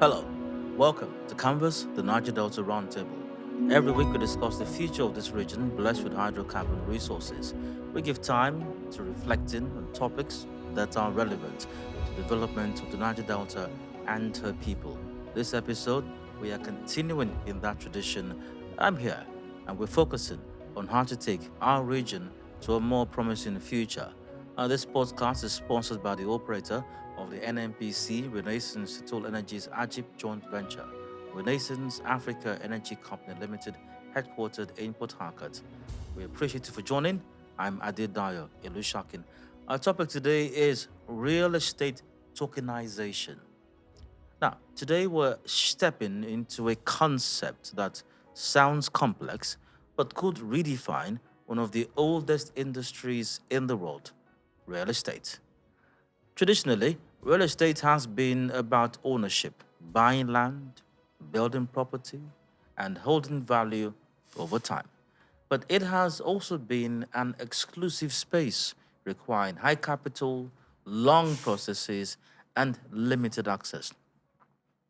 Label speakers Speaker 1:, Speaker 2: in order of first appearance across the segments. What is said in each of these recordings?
Speaker 1: Hello, welcome to Canvas, the Niger-Delta Roundtable. Every week we discuss the future of this region blessed with hydrocarbon resources. We give time to reflecting on topics that are relevant to the development of the Niger-Delta and her people. This episode, we are continuing in that tradition. I'm here, and we're focusing on how to take our region to a more promising future. This podcast is sponsored by the operator of the NNPC Renaissance Total Energies Ajib joint venture, Renaissance Africa Energy Company Limited, headquartered in Port Harcourt. We appreciate you for joining. I'm Adedayo Ilushakin. Our topic today is real estate tokenization. Now, today we're stepping into a concept that sounds complex but could redefine one of the oldest industries in the world, real estate. Traditionally, real estate has been about ownership, buying land, building property, and holding value over time. But it has also been an exclusive space requiring high capital, long processes, and limited access.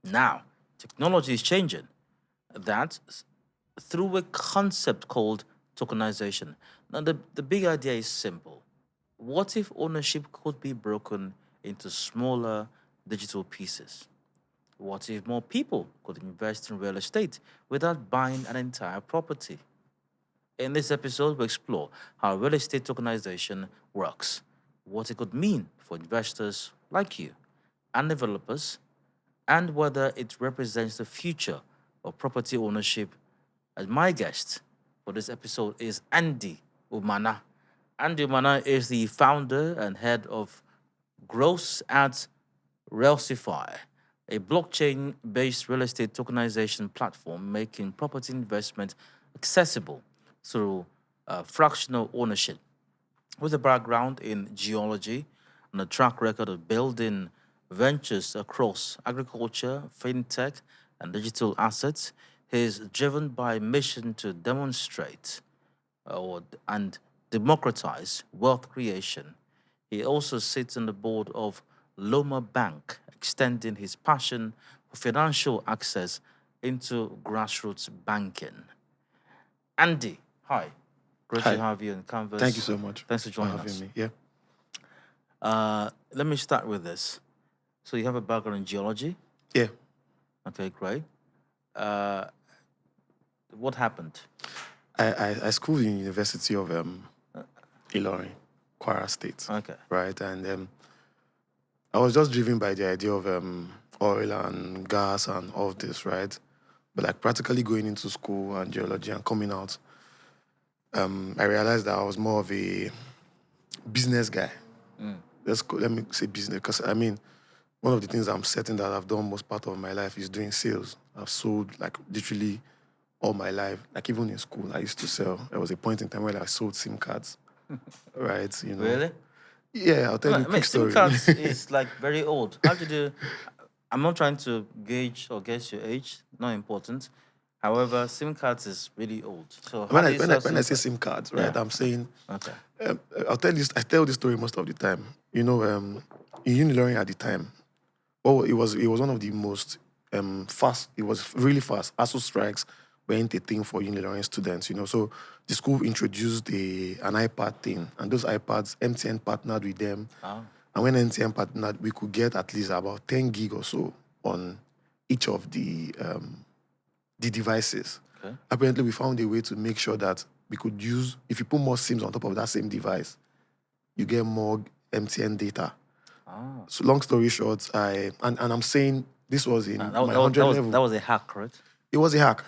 Speaker 1: Now, technology is changing that through a concept called tokenization. Now, the big idea is simple. What if ownership could be broken into smaller digital pieces? What if more people could invest in real estate without buying an entire property? In this episode, we explore how real estate tokenization works, what it could mean for investors like you and developers, and whether it represents the future of property ownership. And my guest for this episode is Andy Umana. Andy Umana is the founder and head of Growth at Relsify, a blockchain based real estate tokenization platform making property investment accessible through fractional ownership. With a background in geology and a track record of building ventures across agriculture, fintech, and digital assets, he is driven by a mission to demonstrate and democratize wealth creation. He also sits on the board of Loma Bank, extending his passion for financial access into grassroots banking. Andy, hi. Great to
Speaker 2: Hi.
Speaker 1: have you in
Speaker 2: Thank you
Speaker 1: Canvas.
Speaker 2: so much
Speaker 1: Thanks for
Speaker 2: for
Speaker 1: joining
Speaker 2: having
Speaker 1: us.
Speaker 2: me. Yeah.
Speaker 1: Let me start with this. So you have a background in geology.
Speaker 2: Yeah.
Speaker 1: Okay, great. Uh, what happened?
Speaker 2: I schooled in University of Ilorin, Kwara State,
Speaker 1: Okay.
Speaker 2: right? And I was just driven by the idea of oil and gas and all of this, right? But like practically going into school and geology and coming out, I realized that I was more of a business guy. Let me say business, because I mean, one of the things I'm certain that I've done most part of my life is doing sales. I've sold like literally all my life. Like even in school, I used to sell. There was a point in time where I sold SIM cards, right?
Speaker 1: Really?
Speaker 2: Yeah, I'll tell you a
Speaker 1: I mean,
Speaker 2: quick
Speaker 1: SIM
Speaker 2: story.
Speaker 1: cards is like very old. How did you? I'm not trying to gauge or guess your age. Not important. However, SIM cards is really old. So how
Speaker 2: when
Speaker 1: do
Speaker 2: I
Speaker 1: you
Speaker 2: when I
Speaker 1: sell
Speaker 2: when I
Speaker 1: SIM
Speaker 2: say
Speaker 1: cards?
Speaker 2: SIM cards, right,
Speaker 1: Yeah.
Speaker 2: I'm saying
Speaker 1: Okay.
Speaker 2: I'll tell you. I tell this story most of the time. In Unilearning at the time, it was one of the most fast. It was really fast. ASU strikes weren't a thing for Unilearning students. So the school introduced an iPad thing, and those iPads, MTN partnered with them.
Speaker 1: Ah.
Speaker 2: And when MTN partnered, we could get at least about 10 gig or so on each of the devices.
Speaker 1: Okay.
Speaker 2: Apparently, we found a way to make sure that we could use, if you put more SIMs on top of that same device, you get more MTN data.
Speaker 1: Ah.
Speaker 2: So long story short, and I'm saying this was in
Speaker 1: That,
Speaker 2: my
Speaker 1: that, was,
Speaker 2: 100
Speaker 1: that was
Speaker 2: level.
Speaker 1: that was a hack, right?
Speaker 2: It was a hack.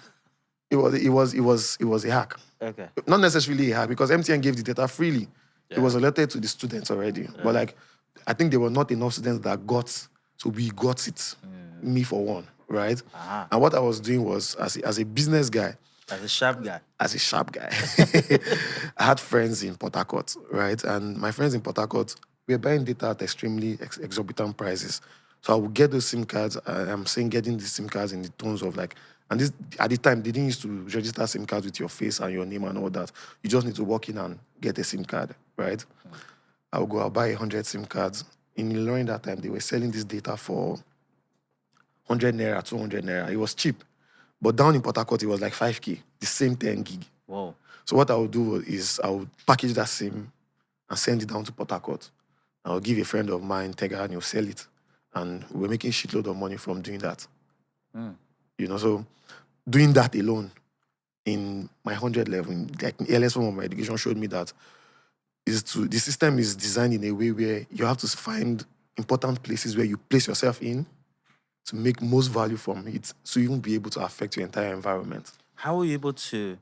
Speaker 2: It was a hack.
Speaker 1: Okay.
Speaker 2: Not necessarily a hack because MTN gave the data freely. It
Speaker 1: Yeah.
Speaker 2: was allotted to the students already. But like, I think there were not enough students that got, so we got it. Me for one, right?
Speaker 1: Ah.
Speaker 2: And what I was doing was, as a business guy,
Speaker 1: As a sharp guy.
Speaker 2: as a sharp guy, I had friends in Port Harcourt, right? And my friends in Port Harcourt were buying data at extremely exorbitant prices. So I would get those SIM cards. I'm saying getting these SIM cards in the tones of like, and this at the time they didn't used to register SIM cards with your face and your name and all that. You just need to walk in and get a SIM card, right? I'll buy 100 SIM cards. In Ilorin that time, they were selling this data for 100 naira, 200 naira. It was cheap. But down in Port Harcourt, it was like 5K, the same 10 gig.
Speaker 1: Whoa.
Speaker 2: So what I would do is I would package that SIM and send it down to Port Harcourt. I would give a friend of mine, Tega, and he'll sell it. And we're making shitload of money from doing that. You know, so doing that alone in my 100 level, like in LS form of my education showed me that the system is designed in a way where you have to find important places where you place yourself in to make most value from it, so you won't be able to affect your entire environment.
Speaker 1: How are you able to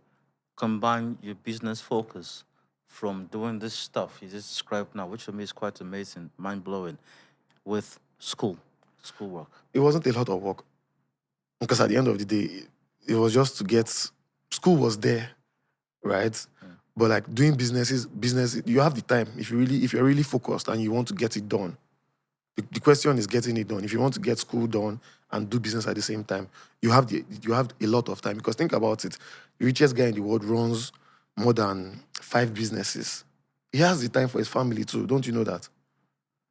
Speaker 1: combine your business focus from doing this stuff you just described now, which for me is quite amazing, mind-blowing, with schoolwork?
Speaker 2: It wasn't a lot of work, because at the end of the day, it was just to get, school was there, right? But like doing business, you have the time. If you're really focused and you want to get it done, the question is getting it done. If you want to get school done and do business at the same time, you have a lot of time. Because think about it, the richest guy in the world runs more than 5 businesses. He has the time for his family too. Don't you know that?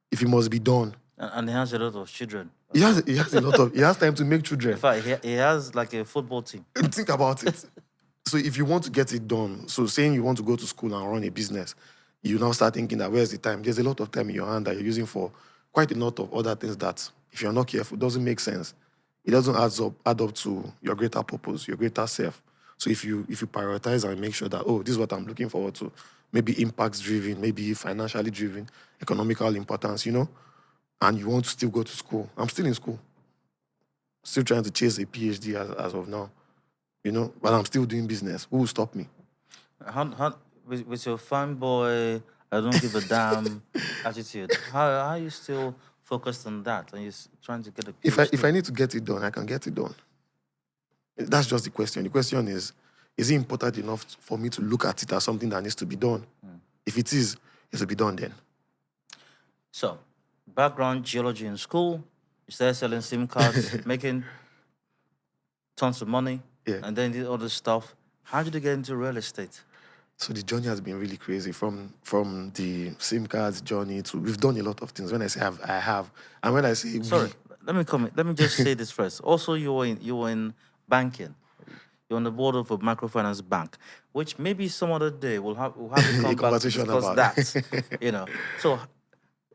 Speaker 2: If it must be done.
Speaker 1: And he has a lot of children.
Speaker 2: He has he has time to make children.
Speaker 1: In fact, he has like a football team.
Speaker 2: And think about it. So if you want to get it done, so saying you want to go to school and run a business, you now start thinking that where's the time? There's a lot of time in your hand that you're using for quite a lot of other things that, if you're not careful, doesn't make sense. It doesn't add up to your greater purpose, your greater self. So if you prioritize and make sure that, oh, this is what I'm looking forward to, maybe impacts driven, maybe financially driven, economical importance, you know, and you want to still go to school. I'm still in school. Still trying to chase a PhD as of now, you know, but I'm still doing business. Who will stop me?
Speaker 1: With your fanboy, I don't give a damn attitude, how are you still focused on that and you're trying to get a PhD?
Speaker 2: If I need to get it done, I can get it done. That's just the question. The question is it important enough for me to look at it as something that needs to be done? If it is, it will be done then.
Speaker 1: So, background geology in school, you started selling SIM cards, making tons of money, and then did all this stuff. How did you get into real estate?
Speaker 2: So the journey has been really crazy, from the SIM cards journey to, we've done a lot of things. When I say I have, and when I say
Speaker 1: sorry, let me just say this first. Also, you were in banking. You're on the board of a microfinance bank, which maybe some other day we'll have a conversation about that. You know, so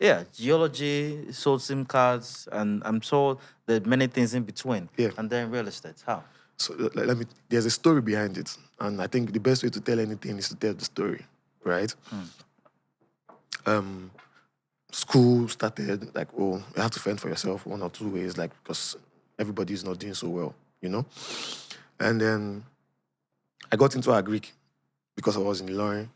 Speaker 1: yeah, geology, sold SIM cards, and I'm told there are many things in between.
Speaker 2: Yeah.
Speaker 1: And then real estate. How?
Speaker 2: So there's a story behind it. And I think the best way to tell anything is to tell the story, right? School started like, oh, you have to fend for yourself 1 or 2 ways, like, because everybody is not doing so well, you know? And then I got into Agric because I was in Ilorin,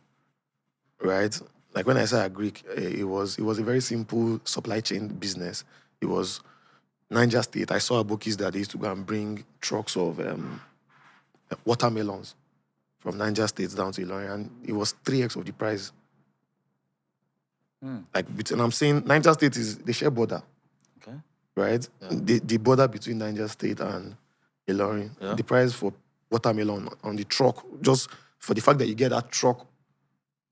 Speaker 2: right? Like when I say Agric, it was a very simple supply chain business. It was Niger State. I saw Abokis that they used to go and bring trucks of watermelons from Niger State down to Ilorin, and it was 3x of the price. Like, and I'm saying Niger State is the share border,
Speaker 1: okay,
Speaker 2: right? Yeah. The border between Niger State and Ilorin. Yeah. The price for watermelon on the truck, just for the fact that you get that truck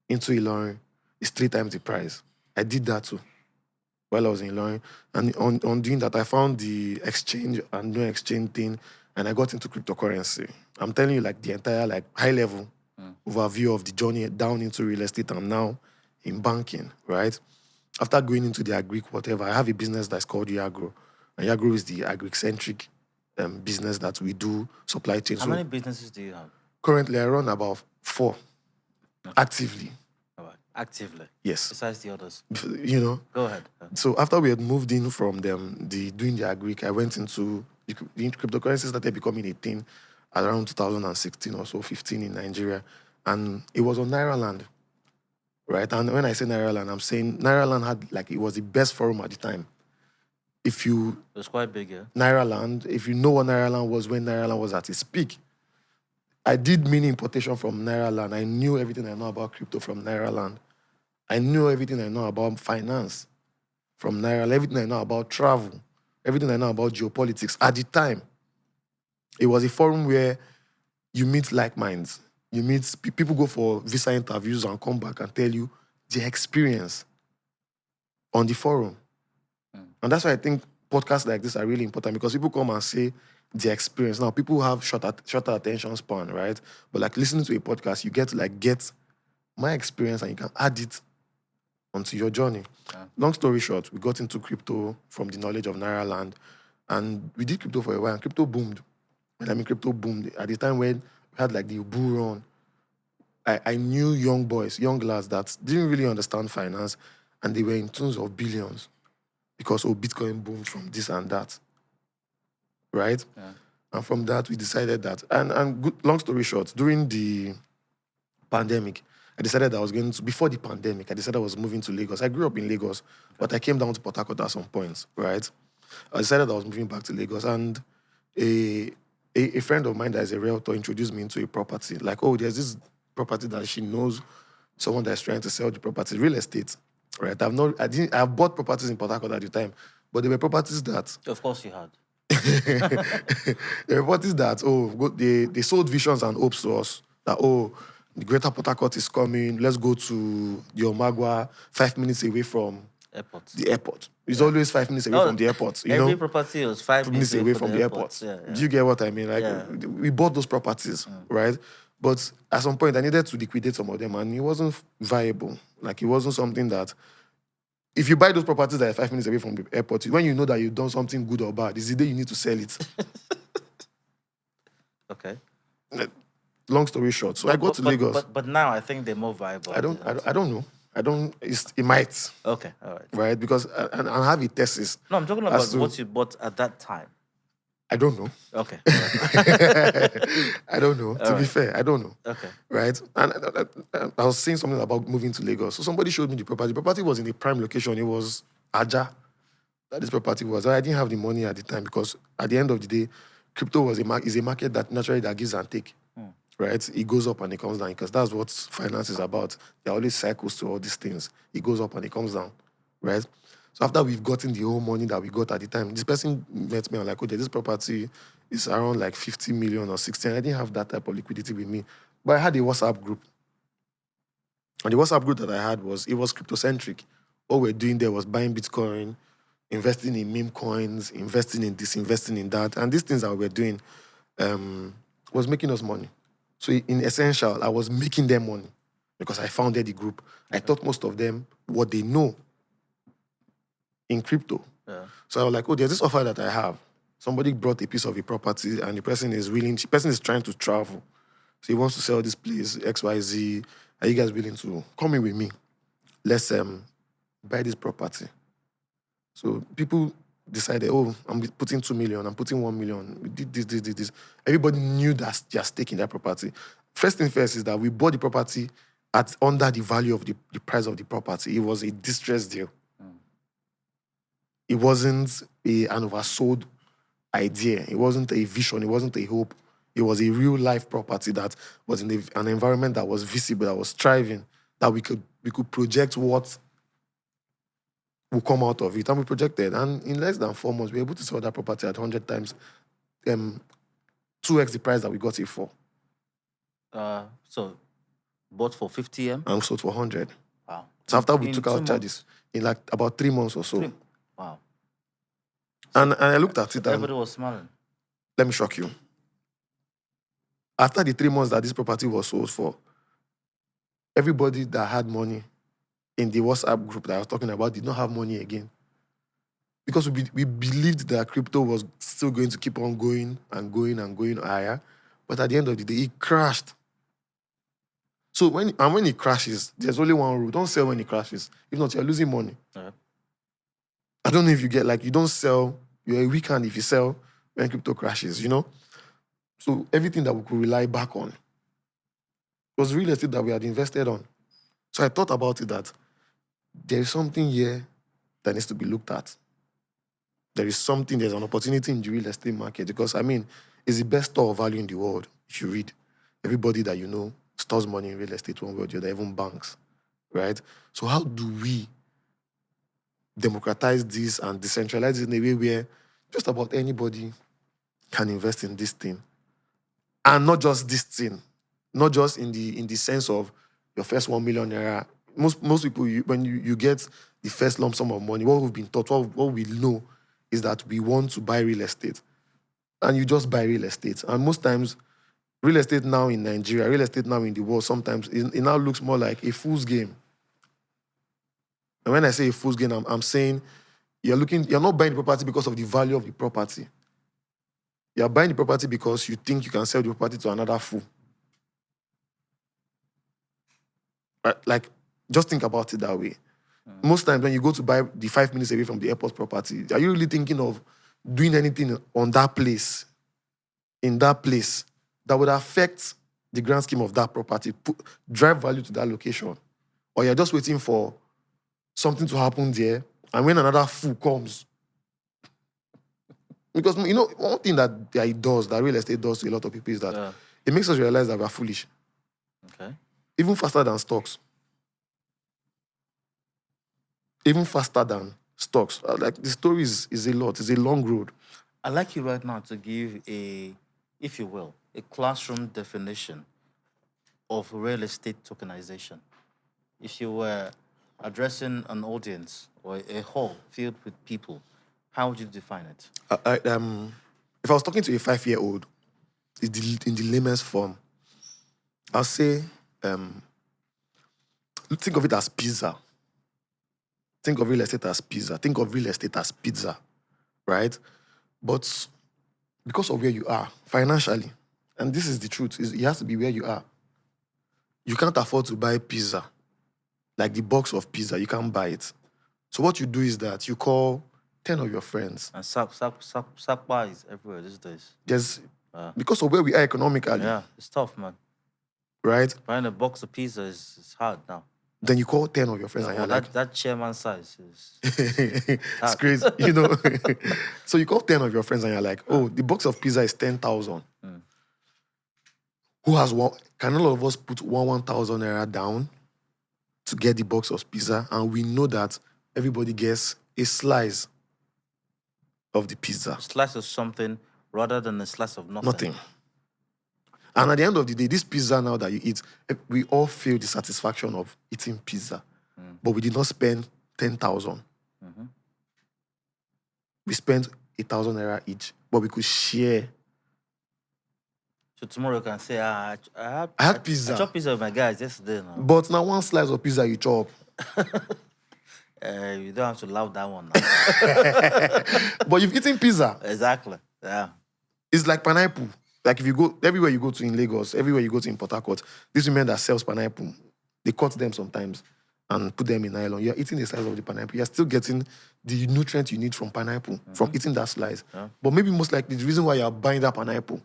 Speaker 2: into Ilorin, is 3 times the price. I did that too while I was in Ilorin, and on doing that, I found the exchange and no exchange thing, and I got into cryptocurrency. I'm telling you, like, the entire, like, high-level overview of the journey down into real estate. I'm now in banking, right? After going into the agric, whatever, I have a business that's called Yagro. And Yagro is the agric-centric business that we do, supply chain.
Speaker 1: How many businesses do you have?
Speaker 2: Currently, I run about 4, actively.
Speaker 1: All right. Actively?
Speaker 2: Yes.
Speaker 1: Besides the others?
Speaker 2: You know?
Speaker 1: Go ahead.
Speaker 2: So after we had moved in from them, doing the agric, I went into the cryptocurrency started becoming a thing around 2016 or so, 15 in Nigeria. And it was on Naira Land, right? And when I say Naira Land, I'm saying Naira Land had, like, it was the best forum at the time. It
Speaker 1: was quite big, yeah?
Speaker 2: Naira Land, if you know what Naira Land was when Naira Land was at its peak, I did mini importation from Naira Land. I knew everything I know about crypto from Naira Land. I knew everything I know about finance from Naira Land, everything I know about travel, everything I know about geopolitics. At the time, it was a forum where you meet like minds. You meet people, go for visa interviews and come back and tell you their experience on the forum. And that's why I think podcasts like this are really important because people come and say their experience. Now, people have shorter attention span, right? But like listening to a podcast, you get to like get my experience and you can add it onto your journey.
Speaker 1: Yeah.
Speaker 2: Long story short, we got into crypto from the knowledge of Naira land, and we did crypto for a while, and crypto boomed. And I mean, crypto boomed at the time when we had like the bull run. I knew young boys, young lads that didn't really understand finance, and they were in tons of billions because Bitcoin boomed from this and that, right?
Speaker 1: Yeah.
Speaker 2: And from that, we decided that. And good, long story short, during the pandemic, I decided I was going to, before the pandemic, I decided I was moving to Lagos. I grew up in Lagos, but I came down to Port Harcourt at some point, right? I decided I was moving back to Lagos, and a friend of mine that is a realtor introduced me into a property. Like, oh, there's this property that she knows someone that's trying to sell the property, real estate, right? I've bought properties in Port Harcourt at the time, but there were properties that
Speaker 1: Of course you had.
Speaker 2: there were properties that they sold visions and hopes to us that the Greater Port Harcourt is coming. Let's go to the Omagua, 5 minutes away from
Speaker 1: Airport.
Speaker 2: the airport. It's always 5 minutes away from the airport. You
Speaker 1: Every
Speaker 2: know,
Speaker 1: property was 5 minutes
Speaker 2: away from the airport.
Speaker 1: Yeah, yeah.
Speaker 2: Do you get what I mean? Like
Speaker 1: Yeah.
Speaker 2: we bought those properties, right? But at some point, I needed to liquidate some of them, and it wasn't viable. Like it wasn't something that. If you buy those properties that are 5 minutes away from the airport, when you know that you've done something good or bad, it's the day you need to sell it.
Speaker 1: Okay.
Speaker 2: Long story short, so I got to Lagos.
Speaker 1: But now I think they're more viable.
Speaker 2: I don't know. It might,
Speaker 1: Okay, all right.
Speaker 2: right? Because I have a thesis.
Speaker 1: No, I'm talking about what you bought at that time.
Speaker 2: I don't know.
Speaker 1: Okay.
Speaker 2: I don't know. To be fair, I don't know.
Speaker 1: Okay.
Speaker 2: Right? And I was saying something about moving to Lagos. So somebody showed me the property. The property was in a prime location. It was Aja. That this property was. I didn't have the money at the time because at the end of the day, crypto is a market that naturally that gives and take. Right? It goes up and it comes down because that's what finance is about. There are always cycles to all these things. It goes up and it comes down. Right? So after we've gotten the whole money that we got at the time, this person met me and like, okay, this property is around like 50 million or 60. And I didn't have that type of liquidity with me. But I had a WhatsApp group. And the WhatsApp group that I had was crypto-centric. All we're doing there was buying Bitcoin, investing in meme coins, investing in this, investing in that. And these things that we were doing was making us money. So in essential, I was making them money because I founded the group. I taught most of them what they know in crypto.
Speaker 1: Yeah.
Speaker 2: So I was like, there's this offer that I have. Somebody brought a piece of a property and the person is trying to travel. So he wants to sell this place, XYZ. Are you guys willing to come in with me? Let's buy this property. So people decided, I'm putting 2 million, I'm putting 1 million. We did this. Everybody knew that they're staking that property. First thing first is that we bought the property at under the value of the price of the property. It was a distressed deal. It wasn't an oversold idea. It wasn't a vision. It wasn't a hope. It was a real life property that was in an environment that was visible, that was thriving, that we could project what will come out of it. And we projected. And in less than 4 months, we were able to sell that property at 100 times, 2x the price that we got it for.
Speaker 1: So bought for 50M?
Speaker 2: And sold for 100.
Speaker 1: Wow.
Speaker 2: So after we took out charges, in like about 3 months or so.
Speaker 1: Wow.
Speaker 2: And I looked at it and
Speaker 1: everybody was smiling.
Speaker 2: Let me shock you. After the 3 months that this property was sold for, everybody that had money in the WhatsApp group that I was talking about did not have money again. Because we believed that crypto was still going to keep on going and going and going higher. But at the end of the day, it crashed. So when it crashes, there's only one rule. Don't sell when it crashes. If not, you're losing money.
Speaker 1: Yeah.
Speaker 2: I don't know if you get, you don't sell, you're a weak hand if you sell when crypto crashes, you know? So everything that we could rely back on was real estate that we had invested on. So I thought about it that there is something here that needs to be looked at. There's an opportunity in the real estate market because, it's the best store of value in the world. If you read, everybody that you know stores money in real estate one way or the other, even banks, right? So how do we democratize this and decentralize it in a way where just about anybody can invest in this thing? And not just this thing, not just in the sense of your first 1 million naira. Most people, when you get the first lump sum of money, what we've been taught, what we know is that we want to buy real estate. And you just buy real estate. And most times, real estate now in Nigeria, real estate now in the world, sometimes it now looks more like a fool's game. And when I say a fool's game, I'm saying you're not buying the property because of the value of the property. You're buying the property because you think you can sell the property to another fool. Like, just think about it that way. Most times when you go to buy the 5 minutes away from the airport property, are you really thinking of doing anything on that place, in that place, that would affect the grand scheme of that property, drive value to that location? Or you're just waiting for something to happen there, and when another fool comes, because, one thing that real estate does to a lot of people is that it makes us realize that we're foolish.
Speaker 1: Okay.
Speaker 2: Even faster than stocks. Even faster than stocks. Like, the story is a lot. It's a long road.
Speaker 1: I'd like you right now to give if you will, a classroom definition of real estate tokenization. If you were addressing an audience or a hall filled with people, how would you define it?
Speaker 2: If I was talking to a 5-year-old, in the layman's form, I'll say, think of it as pizza. Think of real estate as pizza. Think of real estate as pizza, right? But because of where you are financially, and this is the truth, it has to be where you are. You can't afford to buy pizza, like the box of pizza. You can't buy it. So what you do is that you call 10 of your friends.
Speaker 1: And sakpa is everywhere these days.
Speaker 2: Because of where we are economically.
Speaker 1: Yeah, it's tough, man.
Speaker 2: Right?
Speaker 1: Buying a box of pizza is hard now.
Speaker 2: Then you call 10 of your friends and you're like...
Speaker 1: That chairman size is...
Speaker 2: it's crazy, So you call 10 of your friends and you're like, oh, the box of pizza is 10,000. Who has one? Can all of us put 1,000 naira down to get the box of pizza? And we know that everybody gets a slice of the pizza.
Speaker 1: A slice of something rather than a slice of nothing.
Speaker 2: Nothing. And at the end of the day, this pizza now that you eat, we all feel the satisfaction of eating pizza. But we did not spend 10,000. We spent 1,000 naira each, but we could share.
Speaker 1: So tomorrow you can say, I
Speaker 2: had pizza.
Speaker 1: I chopped pizza with my guys yesterday. Now.
Speaker 2: But now one slice of pizza you chop.
Speaker 1: You don't have to love that one now.
Speaker 2: But you've eaten pizza.
Speaker 1: Exactly, yeah.
Speaker 2: It's like pineapple. Like if you go, everywhere you go to in Lagos, everywhere you go to in Port Harcourt, these women that sells pineapple, they cut them sometimes and put them in nylon. You're eating the slice of the pineapple. You're still getting the nutrient you need from pineapple, from eating that slice. Yeah. But maybe most likely the reason why you're buying that pineapple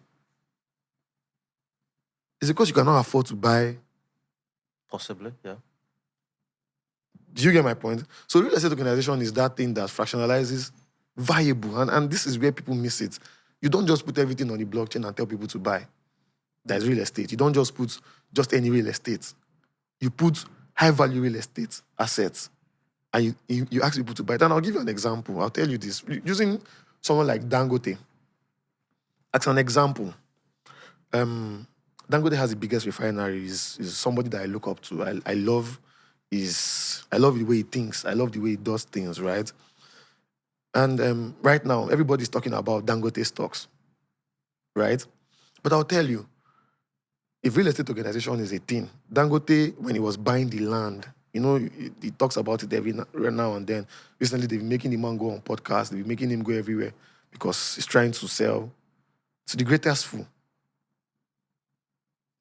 Speaker 2: is because you cannot afford to buy.
Speaker 1: Possibly, yeah.
Speaker 2: Do you get my point? So real estate tokenization is that thing that fractionalizes viable. And this is where people miss it. You don't just put everything on the blockchain and tell people to buy. That's real estate. You don't just put just any real estate. You put high-value real estate assets and you ask people to buy it. And I'll give you an example. I'll tell you this. Using someone like Dangote. As an example, Dangote has the biggest refinery. Is somebody that I look up to. I love the way he thinks. I love the way he does things, right? And right now, everybody's talking about Dangote stocks, right? But I'll tell you, if real estate tokenization is a thing, Dangote, when he was buying the land, he talks about it every now and then. Recently, they've been making the man go on podcasts. They've been making him go everywhere because he's trying to sell to the greatest fool.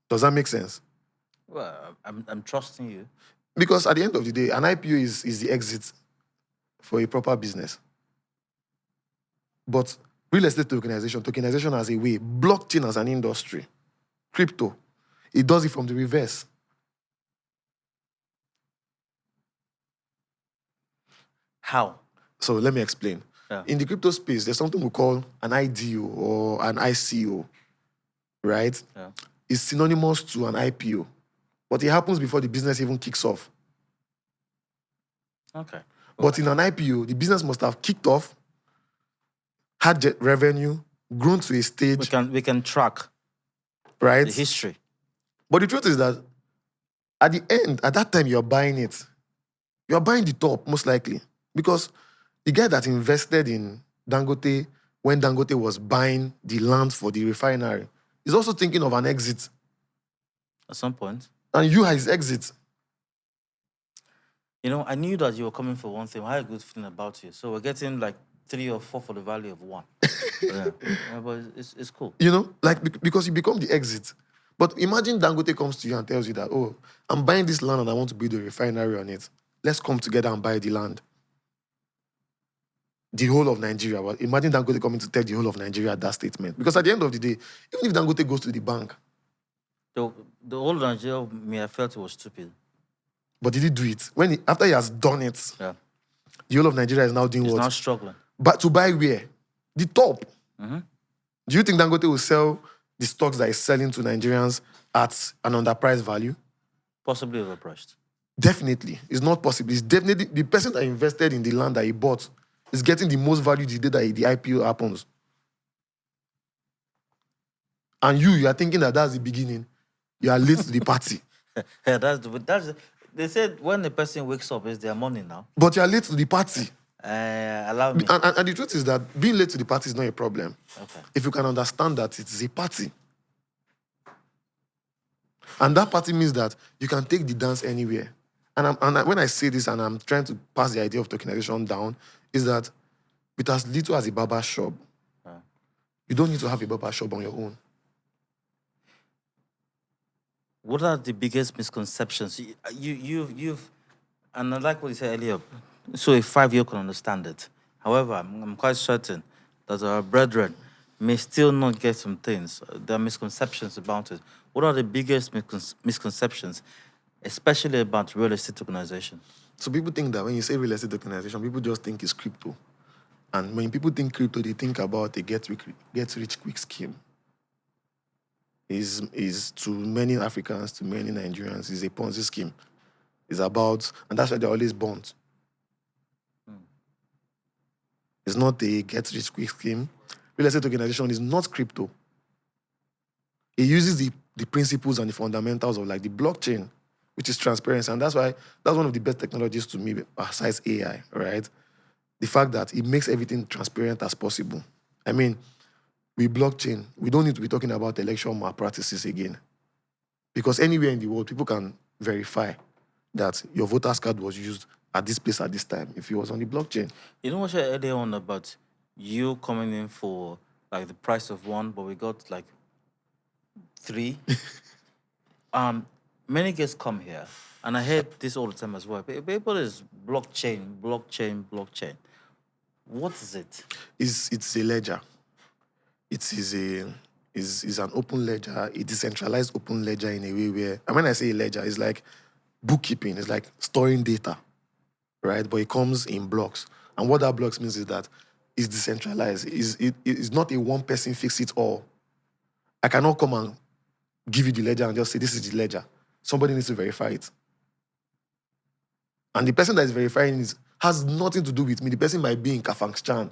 Speaker 2: Does that make sense?
Speaker 1: Well, I'm trusting you.
Speaker 2: Because at the end of the day, an IPO is the exit for a proper business. But real estate tokenization as a way, blockchain as an industry, crypto, it does it from the reverse.
Speaker 1: How?
Speaker 2: So let me explain. Yeah. In the crypto space, there's something we call an IDO or an ICO, right? Yeah. It's synonymous to an IPO. But it happens before the business even kicks off.
Speaker 1: Okay.
Speaker 2: But in an IPO, the business must have kicked off, had revenue, grown to a stage.
Speaker 1: We can track,
Speaker 2: right,
Speaker 1: the history.
Speaker 2: But the truth is that at the end, at that time you're buying it. You're buying the top, most likely. Because the guy that invested in Dangote, when Dangote was buying the land for the refinery, he's also thinking of an exit.
Speaker 1: At some point.
Speaker 2: And you are his exit.
Speaker 1: I knew that you were coming for one thing. I had a good feeling about you. So we're getting like 3 or 4 for the value of 1. Yeah. But it's cool.
Speaker 2: Because you become the exit. But imagine Dangote comes to you and tells you that, oh, I'm buying this land and I want to build a refinery on it. Let's come together and buy the land. The whole of Nigeria. Well, imagine Dangote coming to tell the whole of Nigeria that statement. Because at the end of the day, even if Dangote goes to the bank.
Speaker 1: The whole of Nigeria, I felt it was stupid.
Speaker 2: But did he do it? After he has done it,
Speaker 1: yeah.
Speaker 2: The whole of Nigeria is now doing what?
Speaker 1: It's now struggling.
Speaker 2: But to buy where? The top.
Speaker 1: Mm-hmm.
Speaker 2: Do you think Dangote will sell the stocks that is selling to Nigerians at an underpriced value?
Speaker 1: Possibly overpriced.
Speaker 2: Definitely. It's not possible. It's definitely the person that invested in the land that he bought is getting the most value the day that the IPO happens. And you are thinking that that's the beginning. You are late to the party.
Speaker 1: Yeah, they said when the person wakes up, it's their morning now.
Speaker 2: But you are late to the party.
Speaker 1: Allow me.
Speaker 2: And the truth is that being late to the party is not a problem.
Speaker 1: Okay.
Speaker 2: If you can understand that it is a party. And that party means that you can take the dance anywhere. And when I say this and I'm trying to pass the idea of tokenization down, is that with as little as a barber shop, you don't need to have a barber shop on your own.
Speaker 1: What are the biggest misconceptions? You've, and I like what you said earlier, so a 5-year can understand it. However, I'm quite certain that our brethren may still not get some things. There are misconceptions about it. What are the biggest misconceptions, especially about real estate tokenization?
Speaker 2: So people think that when you say real estate tokenization, people just think it's crypto. And when people think crypto, they think about a get-rich-quick scheme. Is to many Africans, to many Nigerians, is a Ponzi scheme. It's about, and that's why they're always burnt. It's not a get-rich-quick scheme. Real estate tokenization is not crypto. It uses the principles and the fundamentals of like the blockchain, which is transparency. And that's why that's one of the best technologies to me, besides AI, right? The fact that it makes everything transparent as possible. I mean, with blockchain, we don't need to be talking about election malpractices again. Because anywhere in the world, people can verify that your voter's card was used at this place at this time if it was on the blockchain.
Speaker 1: You know what I said earlier on about you coming in for like the price of 1, but we got like 3? Many guests come here, and I heard this all the time as well. People is blockchain. What is it?
Speaker 2: It's a ledger. It is an open ledger, a decentralized open ledger in a way where, and when I say ledger, it's like bookkeeping, it's like storing data, right? But it comes in blocks. And what that blocks means is that it's decentralized. It's not a one person fix it all. I cannot come and give you the ledger and just say, this is the ledger. Somebody needs to verify it. And the person that is verifying it has nothing to do with me. The person might be in Kafangstan.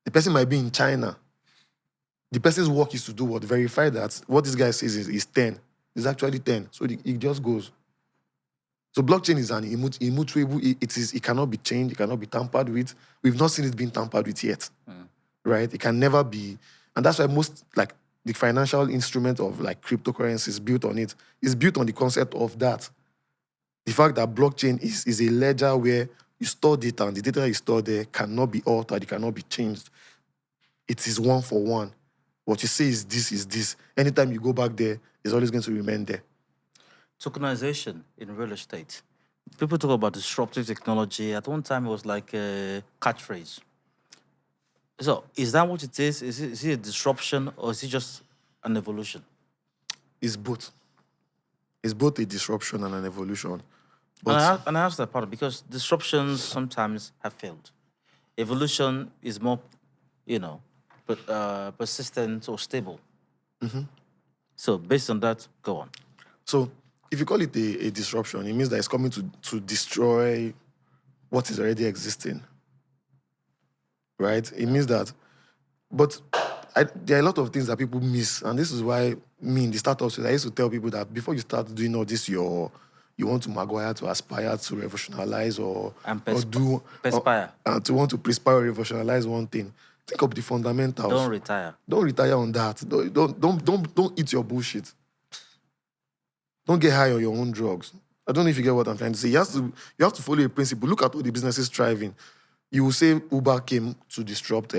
Speaker 2: The person might be in China. The person's work is to do what? Verify that what this guy says is 10. It's actually 10. So it just goes. So blockchain is an immutable. It cannot be changed. It cannot be tampered with. We've not seen it being tampered with yet. Right? It can never be. And that's why most, like, the financial instrument of, like, cryptocurrency is built on it. It's built on the concept of that. The fact that blockchain is a ledger where you store data, and the data you store there cannot be altered, it cannot be changed. It is one for one. What you say is this. Anytime you go back there, it's always going to remain there.
Speaker 1: Tokenization in real estate. People talk about disruptive technology. At one time, it was like a catchphrase. So, is that what it is? Is it a disruption, or is it just an evolution?
Speaker 2: It's both. It's both a disruption and an evolution. But
Speaker 1: and I ask that part because disruptions sometimes have failed. Evolution is more, persistent or stable.
Speaker 2: Mm-hmm.
Speaker 1: So based on that, go on.
Speaker 2: So if you call it a disruption, it means that it's coming to destroy what is already existing. Right? It means that, but there are a lot of things that people miss, and this is why me in the startups, I used to tell people that before you start doing all this, your you want to Maguire to aspire to revolutionize
Speaker 1: And
Speaker 2: or do
Speaker 1: perspire.
Speaker 2: to want to perspire or revolutionize one thing. Think of the fundamentals.
Speaker 1: Don't retire.
Speaker 2: Don't retire on that. Don't eat your bullshit. Don't get high on your own drugs. I don't know if you get what I'm trying to say. You have to follow a principle. Look at all the businesses thriving. You will say Uber came to disrupt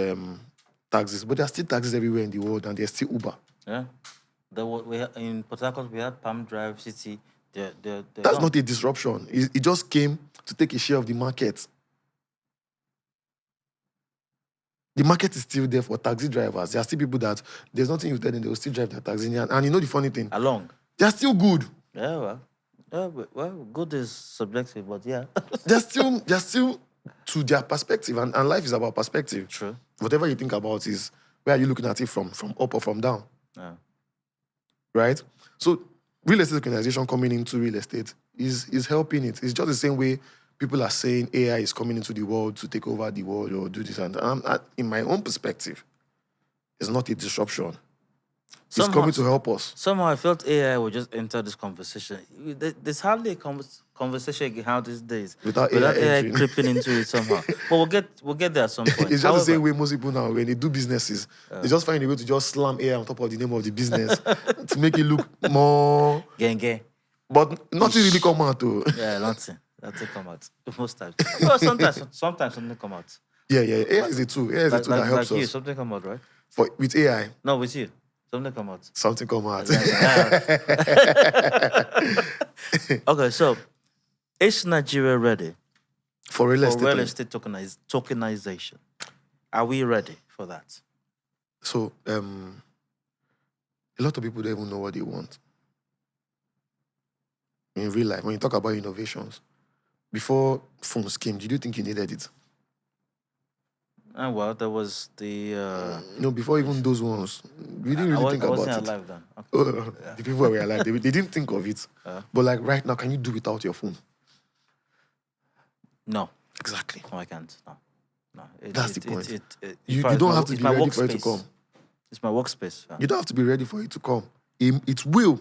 Speaker 2: taxis, but there are still taxis everywhere in the world, and there's still Uber.
Speaker 1: Yeah. In Port Harcourt, we had Palm Drive City.
Speaker 2: That's not a disruption. It just came to take a share of the market. The market is still there for taxi drivers. There are still people that there's nothing you tell them, they will still drive their taxi. And you know the funny thing?
Speaker 1: Along.
Speaker 2: They're still good.
Speaker 1: Yeah, well, good is subjective, but yeah.
Speaker 2: they're still to their perspective, and life is about perspective.
Speaker 1: True.
Speaker 2: Whatever you think about is where are you looking at it from up or from down?
Speaker 1: Yeah.
Speaker 2: Right? So real estate tokenization coming into real estate is helping it. It's just the same way people are saying AI is coming into the world to take over the world or do this and that. In my own perspective, it's not a disruption. It's coming to help us.
Speaker 1: Somehow I felt AI would just enter this conversation. There's hardly a conversation you can have these days
Speaker 2: without AI
Speaker 1: creeping into it somehow. But we'll get there at some point.
Speaker 2: It's just the same way most people now, when they do businesses, they just find a way to just slam AI on top of the name of the business to make it look more...
Speaker 1: Gang.
Speaker 2: But nothing really come out, though.
Speaker 1: Yeah, nothing. Nothing come out. Most times. Well, sometimes something come out.
Speaker 2: Yeah. AI is a tool. AI is a tool that helps
Speaker 1: like
Speaker 2: us.
Speaker 1: You, something come out, right?
Speaker 2: With AI?
Speaker 1: No, with you. Something come out.
Speaker 2: Something come out.
Speaker 1: Okay, so is Nigeria ready
Speaker 2: for real estate
Speaker 1: tokenization? Are we ready for that?
Speaker 2: So, a lot of people don't even know what they want. In real life, when you talk about innovations, before phones came, did you think you needed it?
Speaker 1: Well, there was the...
Speaker 2: No, before even those ones, we didn't really think about it.
Speaker 1: I wasn't alive then. Okay.
Speaker 2: The people who were alive, they didn't think of it. But like right now, can you do without your phone?
Speaker 1: No.
Speaker 2: Exactly.
Speaker 1: No, I can't. No.
Speaker 2: That's the point. You don't have to be ready for it to come.
Speaker 1: It's my workspace.
Speaker 2: You don't have to be ready for it to come. It will.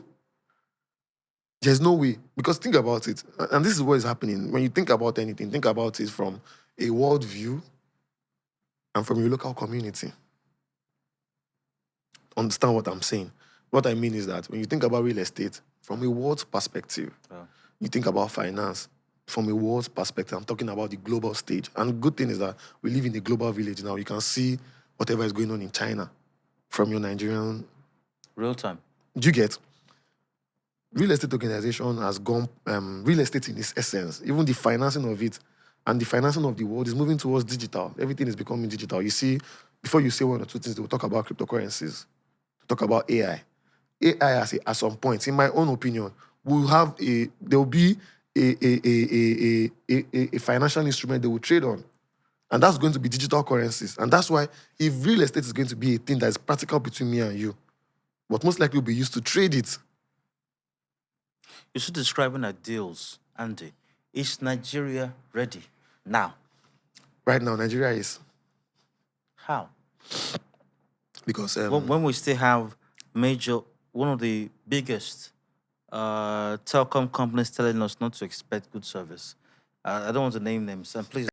Speaker 2: There's no way. Because think about it. And this is what is happening. When you think about anything, think about it from a world view and from your local community. Understand what I'm saying? What I mean is that when you think about real estate, from a world perspective, you think about finance, from a world perspective, I'm talking about the global stage. And the good thing is that we live in a global village now. You can see whatever is going on in China from your Nigerian...
Speaker 1: Real time.
Speaker 2: Do you get? Real estate tokenization has gone... real estate in its essence, even the financing of it, and the financing of the world is moving towards digital. Everything is becoming digital. You see, before you say one or two things, they will talk about cryptocurrencies, talk about AI. AI at some point, in my own opinion, there will be a financial instrument they will trade on. And that's going to be digital currencies. And that's why if real estate is going to be a thing that is practical between me and you, but most likely will be used to trade it.
Speaker 1: You should describe ideals, Andy. Is Nigeria ready now?
Speaker 2: Right now, Nigeria is.
Speaker 1: How?
Speaker 2: Because...
Speaker 1: when we still have one of the biggest telecom companies telling us not to expect good service. I don't want to name names, and please...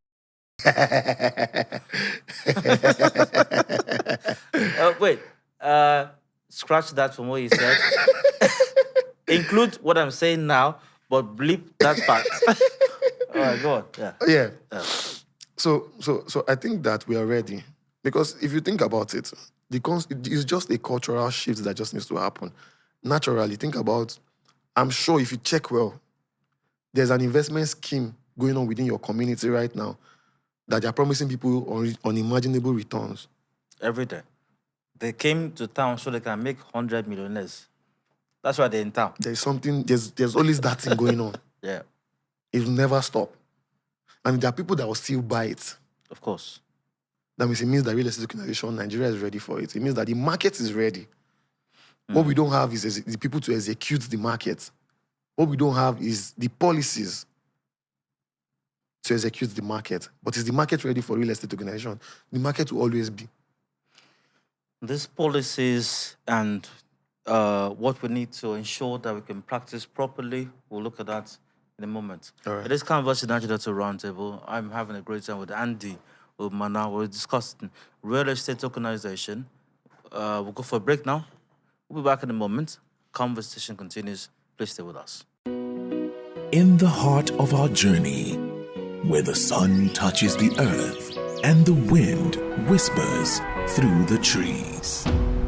Speaker 1: wait. Scratch that from what you said. Include what I'm saying now, but bleep that part. All right, go on.
Speaker 2: Yeah. So I think that we are ready. Because if you think about it, it's just a cultural shift that just needs to happen. Naturally, think about... I'm sure if you check well, there's an investment scheme going on within your community right now that they're promising people unimaginable returns.
Speaker 1: Every day. They came to town so they can make 100 millionaires. That's why they're in town.
Speaker 2: There's always that thing going on.
Speaker 1: Yeah.
Speaker 2: It will never stop. And there are people that will still buy it.
Speaker 1: Of course.
Speaker 2: That means that real estate tokenization, Nigeria is ready for it. It means that the market is ready. What we don't have is the people to execute the market. What we don't have is the policies to execute the market. But is the market ready for real estate tokenization? The market will always be.
Speaker 1: These policies and what we need to ensure that we can practice properly, we'll look at that in a moment.
Speaker 2: All right.
Speaker 1: It is Canvas Niger-Delta Roundtable. I'm having a great time with Andy Umana. We're discussing real estate tokenization. We'll go for a break now. We'll be back in a moment. Conversation continues. Please stay with us.
Speaker 3: In the heart of our journey, where the sun touches the earth and the wind whispers through the trees,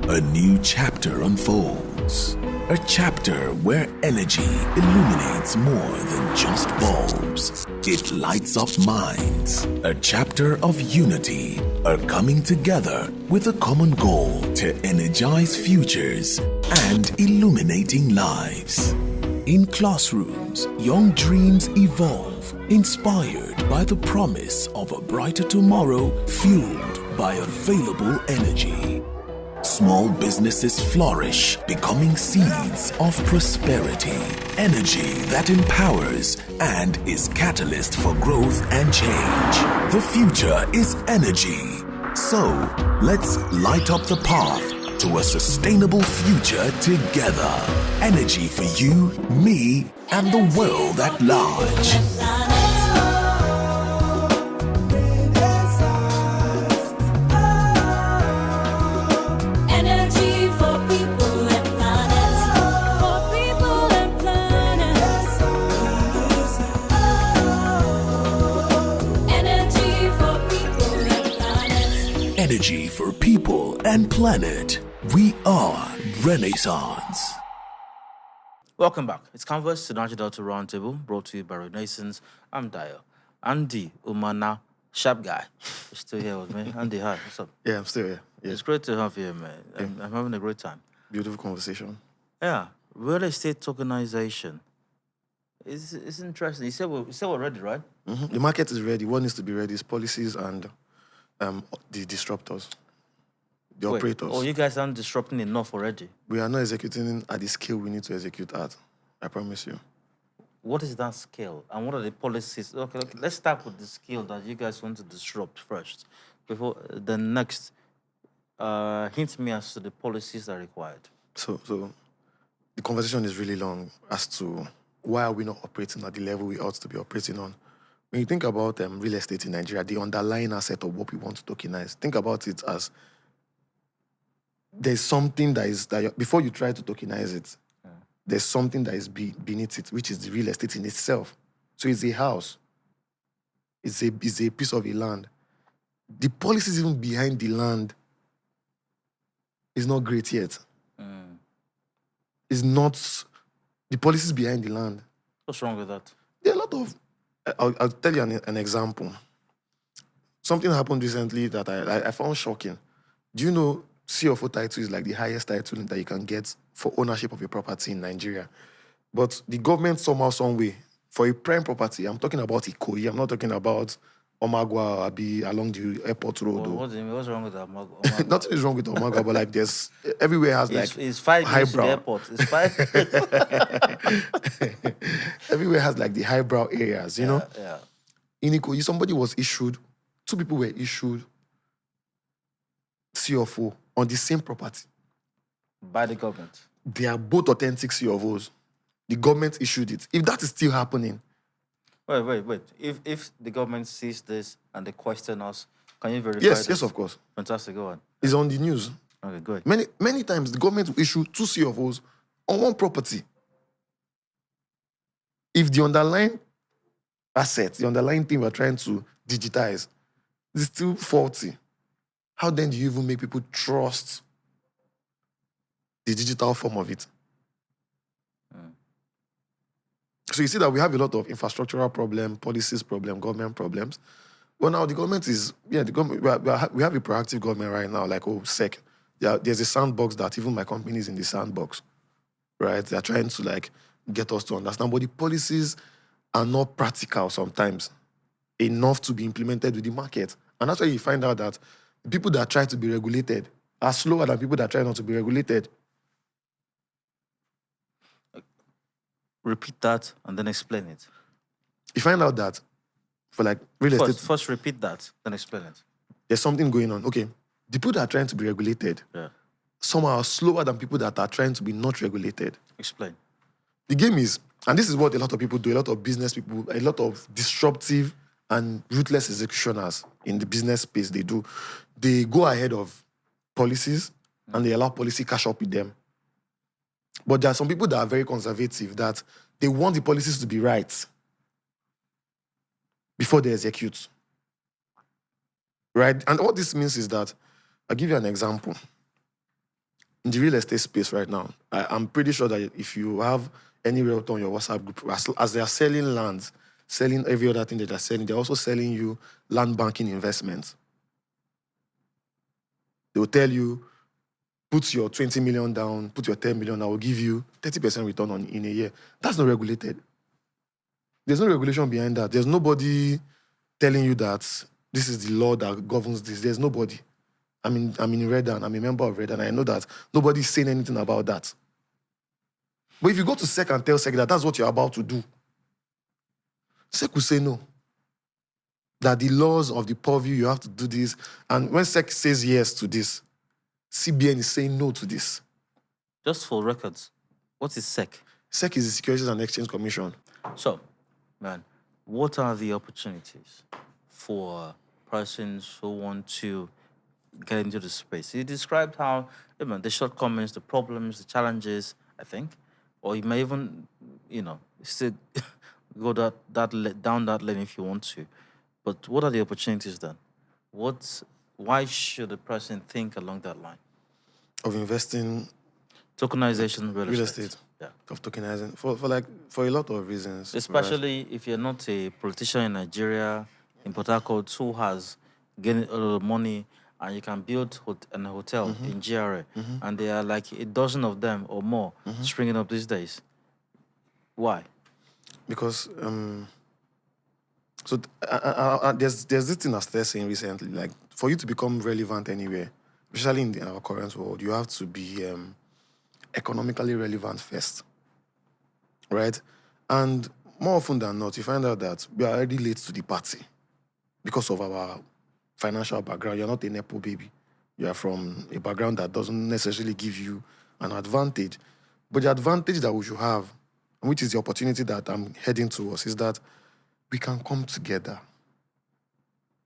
Speaker 3: a new chapter unfolds. A chapter where energy illuminates more than just bulbs. It lights up minds. A chapter of unity, a coming together with a common goal to energize futures and illuminating lives. In classrooms, young dreams evolve, inspired by the promise of a brighter tomorrow fueled by available energy. Small businesses flourish, becoming seeds of prosperity. Energy that empowers and is catalyst for growth and change. The future is energy. So, let's light up the path to a sustainable future together. Energy for you, me, and the world at large. Energy for people and planet. We are Renaissance.
Speaker 1: Welcome back. It's Canvas, the Niger-Delta Roundtable, brought to you by Renaissance. I'm Dio. Andy Umana, sharp guy, is still here with me. Andy, hi. What's up?
Speaker 2: Yeah, I'm still here. Yeah.
Speaker 1: It's great to have you, man. I'm having a great time.
Speaker 2: Beautiful conversation.
Speaker 1: Yeah, real estate tokenization. It's interesting. You said we're ready, right?
Speaker 2: Mm-hmm. The market is ready. What needs to be ready is policies and the disruptors, the operators.
Speaker 1: Oh, you guys aren't disrupting enough already.
Speaker 2: We are not executing at the scale we need to execute at. I promise you.
Speaker 1: What is that scale? And what are the policies? Okay, let's start with the scale that you guys want to disrupt first. Before the next, hint me as to the policies that are required.
Speaker 2: So the conversation is really long as to why are we not operating at the level we ought to be operating on. When you think about real estate in Nigeria, the underlying asset of what we want to tokenize, think about it as there's something before you try to tokenize it, there's something that is beneath it, which is the real estate in itself. So it's a house. It's a piece of a land. The policies even behind the land is not great yet. It's not the policies behind the land.
Speaker 1: What's wrong with that?
Speaker 2: There are a lot of... I'll tell you an example. Something happened recently that I found shocking. Do you know CFO title is like the highest title that you can get for ownership of a property in Nigeria? But the government somehow, some way, for a prime property, I'm talking about Ikoyi, I'm not talking about Omagwa or Abi along the airport road.
Speaker 1: What's wrong with Omagwa?
Speaker 2: Nothing is wrong with Omagwa, but like there's everywhere has like
Speaker 1: it's 5 minutes to the airport. It's 5.
Speaker 2: Everywhere has like the highbrow areas, you know?
Speaker 1: Yeah.
Speaker 2: In Ikoyi, somebody was issued, 2 people were issued CFO on the same property.
Speaker 1: By the government.
Speaker 2: They are both authentic CFOs. The government issued it. If that is still happening.
Speaker 1: Wait. If the government sees this and they question us, can you verify
Speaker 2: Yes,
Speaker 1: this?
Speaker 2: of course.
Speaker 1: Fantastic, go on.
Speaker 2: It's on the news.
Speaker 1: Okay, good.
Speaker 2: Many times the government will issue 2 CFOs on one property. If the underlying asset, the underlying thing we're trying to digitize is still faulty, how then do you even make people trust the digital form of it? So you see that we have a lot of infrastructural problem, policies problem, government problems. Well, now the government is, the government, we have a proactive government right now, like, SEC. There's a sandbox that even my company is in the sandbox, right? They're trying to, like, get us to understand. But the policies are not practical sometimes enough to be implemented with the market. And that's why you find out that the people that try to be regulated are slower than people that try not to be regulated.
Speaker 1: Repeat that and then explain it.
Speaker 2: You find out that for like real estate...
Speaker 1: First repeat that, then explain it.
Speaker 2: There's something going on. Okay, the people that are trying to be regulated somehow are slower than people that are trying to be not regulated.
Speaker 1: Explain.
Speaker 2: The game is, And this is what a lot of people do, a lot of business people, a lot of disruptive and ruthless executioners in the business space, they do. They go ahead of policies and they allow policy cash up with them. But there are some people that are very conservative, that they want the policies to be right before they execute. Right? And what this means is that, I'll give you an example. In the real estate space right now, I'm pretty sure that if you have any realtor on your WhatsApp group, as they are selling lands, selling every other thing that they're selling, they're also selling you land banking investments. They will tell you, put your 20 million down, put your 10 million, I will give you 30% return in a year. That's not regulated. There's no regulation behind that. There's nobody telling you that this is the law that governs this. There's nobody. I'm in Redan. I'm a member of Redan. I know that nobody's saying anything about that. But if you go to SEC and tell SEC that that's what you're about to do, SEC will say no. That the laws of the purview, you have to do this. And when SEC says yes to this, CBN is saying no to this.
Speaker 1: Just for records, what is SEC?
Speaker 2: SEC is the Securities and Exchange Commission.
Speaker 1: So, man, what are the opportunities for persons who want to get into the space? You described how, the shortcomings, the problems, the challenges, I think, or you may even, still go down that lane if you want to. But what are the opportunities then? Why should a person think along that line?
Speaker 2: Of investing...
Speaker 1: Tokenization,
Speaker 2: real estate.
Speaker 1: Yeah.
Speaker 2: Of tokenizing, for a lot of reasons.
Speaker 1: Especially if you're not a politician in Nigeria, in Port Harcourt, who has gained a lot of money, and you can build a hotel in GRA, and there are like a dozen of them or more springing up these days. Why? Because
Speaker 2: there's this thing I started saying recently, like for you to become relevant anywhere, especially in our current world, you have to be economically relevant first, right? And more often than not, you find out that we are already late to the party because of our financial background. You're not a Nepo baby. You are from a background that doesn't necessarily give you an advantage. But the advantage that we should have, which is the opportunity that I'm heading towards, is that we can come together.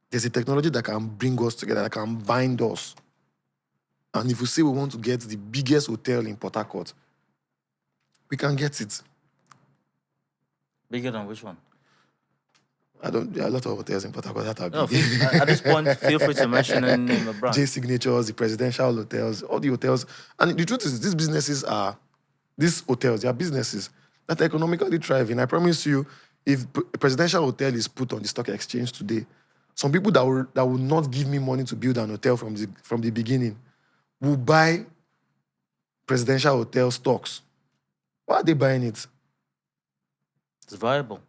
Speaker 2: There's a technology that can bring us together, that can bind us. And if we say we want to get the biggest hotel in Port Harcourt, we can get it.
Speaker 1: Bigger than which one?
Speaker 2: There are a lot of hotels in Port Harcourt that are big.
Speaker 1: No, at this point, feel free to mention any name of brand.
Speaker 2: J Signatures, the presidential hotels, all the hotels. And the truth is, these hotels, they are businesses that are economically thriving. I promise you, if a presidential hotel is put on the stock exchange today, some people that will not give me money to build an hotel from the beginning will buy presidential hotel stocks. Why are they buying it?
Speaker 1: It's viable.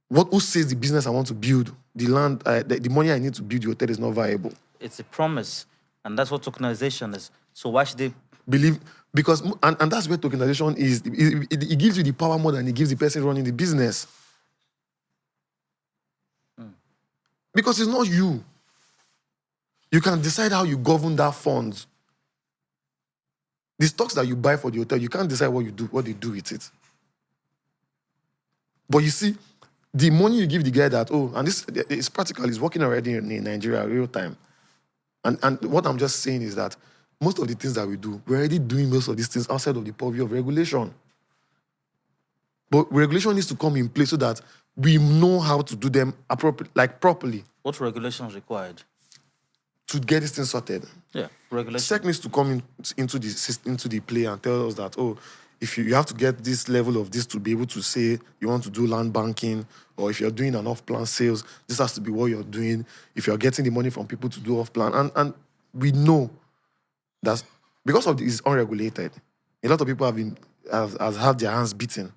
Speaker 2: Who says the business I want to build, the land, the money I need to build the hotel is not viable?
Speaker 1: It's a promise, and that's what tokenization is. So why should they
Speaker 2: believe? Because and that's where tokenization is. It gives you the power more than it gives the person running the business. Because it's not you. You can decide how you govern that fund. The stocks that you buy for the hotel, you can't decide what they do with it. But you see, the money you give the guy that, and this is practical, is working already in Nigeria real time. And what I'm just saying is that most of the things that we do, we're already doing most of these things outside of the purview of regulation. But regulation needs to come in place so that we know how to do them properly.
Speaker 1: What regulation is required?
Speaker 2: To get this thing sorted.
Speaker 1: Yeah, regulation.
Speaker 2: SEC needs to come into the play and tell us that, if you have to get this level of this to be able to say you want to do land banking, or if you're doing an off-plan sales, this has to be what you're doing. If you're getting the money from people to do off-plan. And we know that because of this unregulated, a lot of people have had their hands beaten.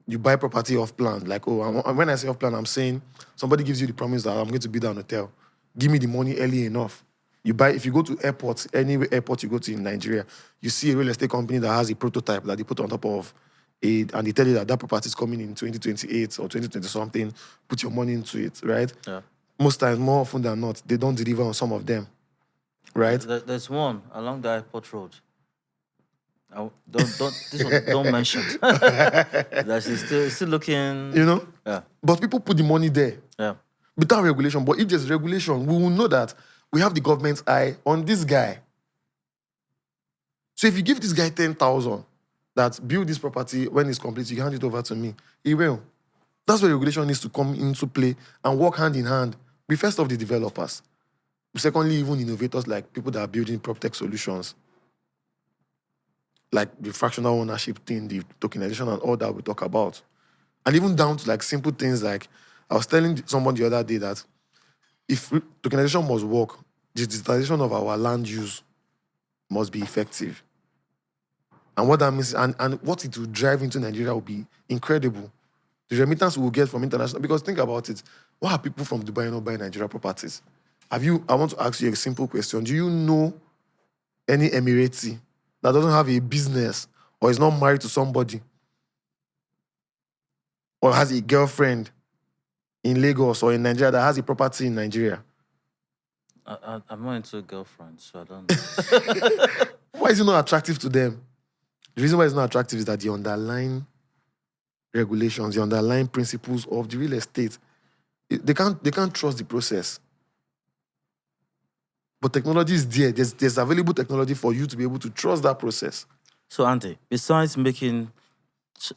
Speaker 2: You buy property off-plan. Like, when I say off-plan, I'm saying somebody gives you the promise that I'm going to build an hotel. Give me the money early enough. If you go to airports, any airport you go to in Nigeria, you see a real estate company that has a prototype that they put on top of it, and they tell you that property is coming in 2028 or 2020 something. Put your money into it, right?
Speaker 1: Yeah.
Speaker 2: Most times, more often than not, they don't deliver on some of them, right?
Speaker 1: There's one along the airport road. This one, don't mention. That's still looking.
Speaker 2: You know?
Speaker 1: Yeah.
Speaker 2: But people put the money there
Speaker 1: Yeah.
Speaker 2: without regulation. But if there's regulation, we will know that we have the government's eye on this guy. So if you give this guy 10,000 that build this property, when it's complete, you hand it over to me, he will. That's where regulation needs to come into play and work hand in hand. We first off the developers. Secondly, even innovators like people that are building prop tech solutions. Like the fractional ownership thing, the tokenization and all that we talk about. And even down to like simple things like, I was telling someone the other day that if tokenization must work, the digitalization of our land use must be effective. And what that means, and what it will drive into Nigeria will be incredible. The remittance we will get from international, because think about it, why are people from Dubai not buying Nigeria properties? I want to ask you a simple question. Do you know any Emirati that doesn't have a business or is not married to somebody or has a girlfriend in Lagos or in Nigeria that has a property in Nigeria?
Speaker 1: I'm not into girlfriends, so I don't.
Speaker 2: Why is it not attractive to them? The reason why it's not attractive is that the underlying regulations, the underlying principles of the real estate, they can't trust the process. But technology is there. There's available technology for you to be able to trust that process.
Speaker 1: So, Andy, besides making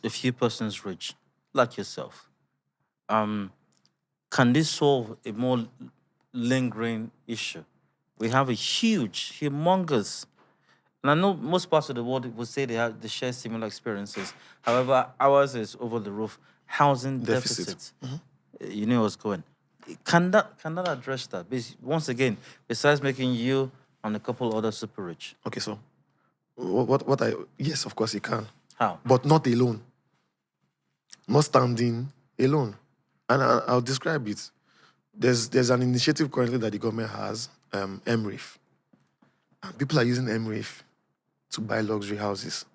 Speaker 1: a few persons rich, like yourself, can this solve a more lingering issue? We have a huge, humongous, and I know most parts of the world would say they share similar experiences. However, ours is over the roof. Housing deficit. You know what's going. Can that address that? Once again, besides making you and a couple other super rich.
Speaker 2: Okay, so yes, of course it can.
Speaker 1: How?
Speaker 2: But not alone. Not standing alone. And I'll describe it. There's an initiative currently that the government has, MREF. And people are using MREF to buy luxury houses.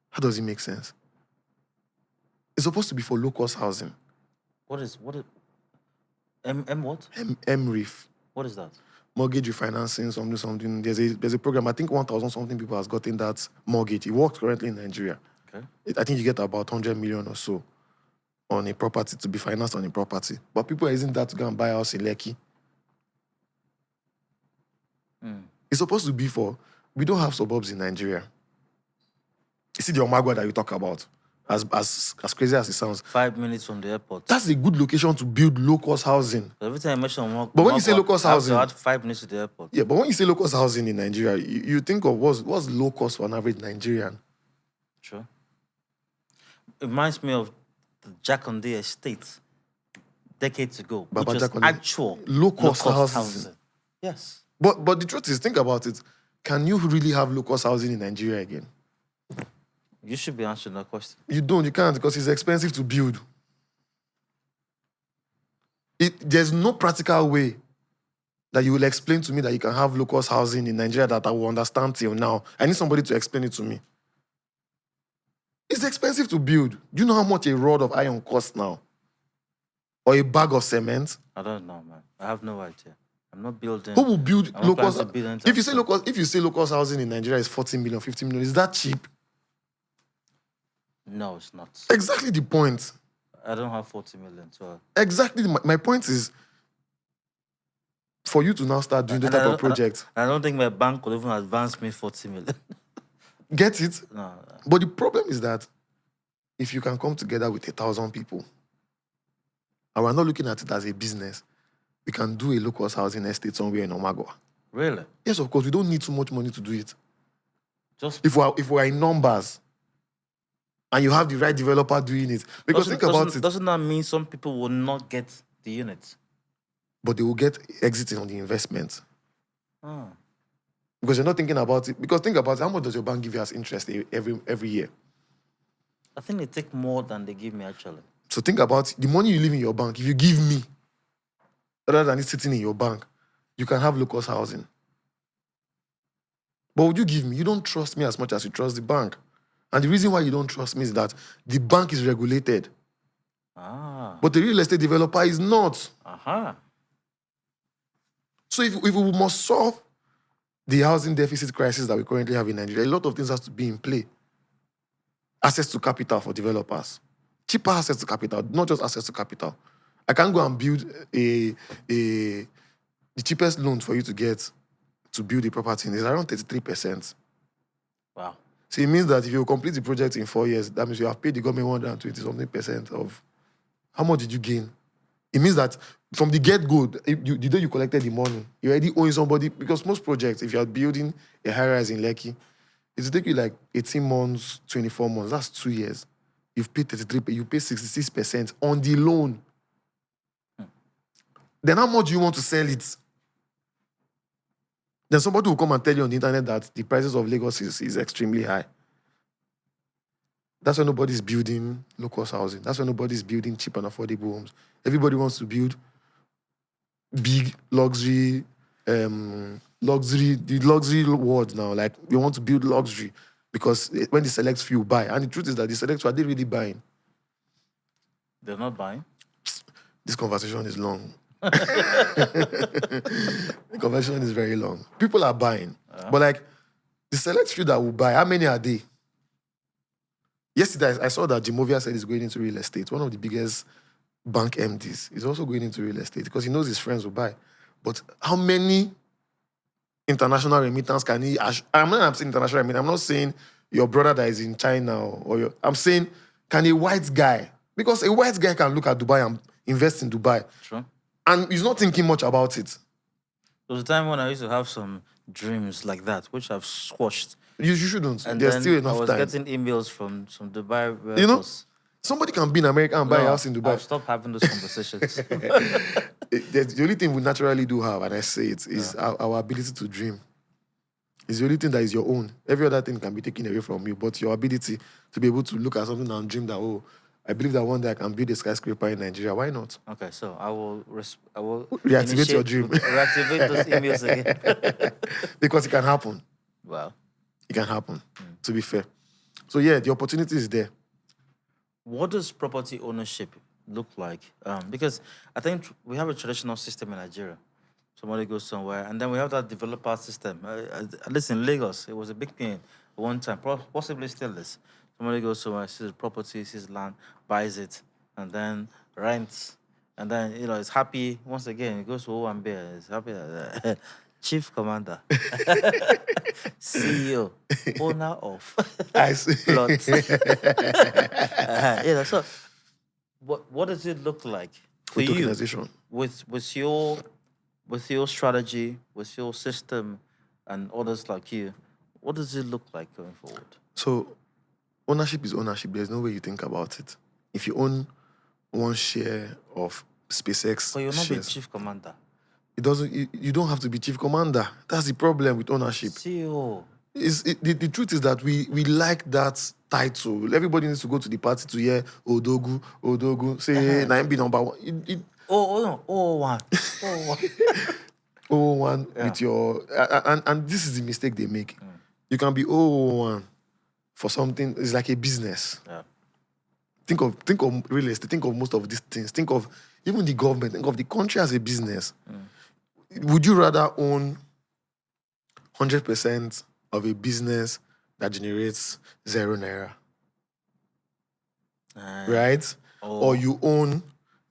Speaker 2: How does it make sense? It's supposed to be for low-cost housing.
Speaker 1: What is what?
Speaker 2: MREF.
Speaker 1: What is that?
Speaker 2: Mortgage refinancing, something. There's a program. I think 1,000 something people has gotten that mortgage. It works currently in Nigeria.
Speaker 1: Okay.
Speaker 2: I think you get about 100 million or so on a property to be financed on a property. But people are using that to go and buy a house in Lekki. It's supposed to be for, we don't have suburbs in Nigeria. You see the Omagua that you talk about, as crazy as it sounds.
Speaker 1: 5 minutes from the airport.
Speaker 2: That's a good location to build low-cost housing.
Speaker 1: Every time I mention
Speaker 2: But when you say low-cost housing,
Speaker 1: I have 5 minutes to the airport.
Speaker 2: Yeah, but when you say low-cost housing in Nigeria, you think of what's low-cost for an average Nigerian.
Speaker 1: Sure. It reminds me of the Jakonde estate decades ago,
Speaker 2: Baba
Speaker 1: which was
Speaker 2: Jakonde,
Speaker 1: actual
Speaker 2: low-cost
Speaker 1: low-cost
Speaker 2: housing.
Speaker 1: housing. Yes.
Speaker 2: But the truth is, think about it. Can you really have low-cost housing in Nigeria again?
Speaker 1: You should be answering that question.
Speaker 2: You can't, because it's expensive to build. There's no practical way that you will explain to me that you can have low-cost housing in Nigeria that I will understand till now. I need somebody to explain it to me. It's expensive to build. Do you know how much a rod of iron costs now? Or a bag of cement?
Speaker 1: I don't know, man. I have no idea. I'm not building.
Speaker 2: Who will build
Speaker 1: I'm not
Speaker 2: low-cost?
Speaker 1: planning to build anytime
Speaker 2: If you say low-cost housing in Nigeria is 40 million, 50 million, is that cheap?
Speaker 1: No, it's not.
Speaker 2: Exactly the point.
Speaker 1: I don't have 40 million. So
Speaker 2: Exactly. My point is, for you to now start doing that type of project.
Speaker 1: I don't think my bank will even advance me 40 million.
Speaker 2: Get it?
Speaker 1: No.
Speaker 2: But the problem is that if you can come together with 1,000 people, and we're not looking at it as a business, we can do a low-cost housing estate somewhere in Omagua.
Speaker 1: Really?
Speaker 2: Yes, of course. We don't need too much money to do it.
Speaker 1: Just
Speaker 2: If we're in numbers, and you have the right developer doing it. Because think about it.
Speaker 1: Doesn't that mean some people will not get the units?
Speaker 2: But they will get exiting on the investment.
Speaker 1: Oh.
Speaker 2: Because you're not thinking about it. Because think about it, how much does your bank give you as interest every year?
Speaker 1: I think they take more than they give me, actually.
Speaker 2: So think about the money you leave in your bank. If you give me, rather than it sitting in your bank, you can have low-cost housing. But would you give me? You don't trust me as much as you trust the bank. And the reason why you don't trust me is that the bank is regulated. But the real estate developer is not. So if we must solve the housing deficit crisis that we currently have in Nigeria, a lot of things has to be in play. access to capital for developers. Cheaper access to capital, not just access to capital. I can't go and build the cheapest loan for you to get to build a property is around 33%.
Speaker 1: Wow.
Speaker 2: So it means that if you complete the project in 4 years, that means you have paid the government 120-something% of how much did you gain? It means that from the get-go, the day you collected the money, you're already owing somebody, because most projects, if you're building a high-rise in Lekki, it will take you like 18 months, 24 months. That's 2 years. You've paid 33%, you pay 66% on the loan. Then how much do you want to sell it? Then somebody will come and tell you on the internet that the prices of Lagos is extremely high. That's why nobody's building low-cost housing. That's why nobody's building cheap and affordable homes. Everybody wants to build big luxury, the luxury world now. Like, we want to build luxury because when the select few buy. And the truth is that the select few, are they really buying?
Speaker 1: They're not buying?
Speaker 2: This conversation is long. The conversation is very long. People are buying. But like, the select few that will buy, how many are they? Yesterday, I saw that Jimovia said he's going into real estate. One of the biggest bank MDs is also going into real estate because he knows his friends will buy. But how many international remittance can he... I'm saying international remittance. I'm not saying your brother that is in China I'm saying, can a white guy... Because a white guy can look at Dubai and invest in Dubai.
Speaker 1: True.
Speaker 2: And he's not thinking much about it.
Speaker 1: There was a time when I used to have some dreams like that, which I've squashed.
Speaker 2: You shouldn't.
Speaker 1: And
Speaker 2: There's
Speaker 1: then
Speaker 2: still enough
Speaker 1: I was
Speaker 2: time.
Speaker 1: getting emails from Dubai.
Speaker 2: You know, somebody can be in America and buy a house in Dubai.
Speaker 1: I've stopped having those conversations.
Speaker 2: The only thing we naturally do have, and I say it, is our ability to dream. It's the only thing that is your own. Every other thing can be taken away from you, but your ability to be able to look at something and dream that, oh, I believe that one day I can build a skyscraper in Nigeria. Why not?
Speaker 1: Okay, so I will
Speaker 2: reactivate your dream.
Speaker 1: Reactivate those emails again.
Speaker 2: Because it can happen.
Speaker 1: Wow.
Speaker 2: It can happen, to be fair. So yeah, the opportunity is there.
Speaker 1: What does property ownership look like? Because I think we have a traditional system in Nigeria. Somebody goes somewhere, and then we have that developer system. At least in Lagos, it was a big thing at one time, possibly still is. Somebody goes somewhere, sees property, sees land, buys it, and then rents. And then, it's happy. Once again, it goes to Owambe, it's happy. Chief Commander, CEO, owner of
Speaker 2: I see.
Speaker 1: plots. So what does it look like for
Speaker 2: With
Speaker 1: you
Speaker 2: tokenization.
Speaker 1: with your strategy, with your system, and others like you? What does it look like going forward?
Speaker 2: So, ownership is ownership. There's no way you think about it. If you own one share of SpaceX,
Speaker 1: But you're not the
Speaker 2: shares,
Speaker 1: chief commander.
Speaker 2: it doesn't. You don't have to be chief commander. That's the problem with ownership.
Speaker 1: CEO.
Speaker 2: The truth is that we like that title. Everybody needs to go to the party to hear Odogu, say na him be number one.
Speaker 1: One.
Speaker 2: One with your and this is the mistake they make. You can be 001 for something. It's like a business.
Speaker 1: Yeah.
Speaker 2: Think of real estate. Think of most of these things. Think of even the government. Think of the country as a business. Would you rather own 100% of a business that generates 0 naira, right? Or you own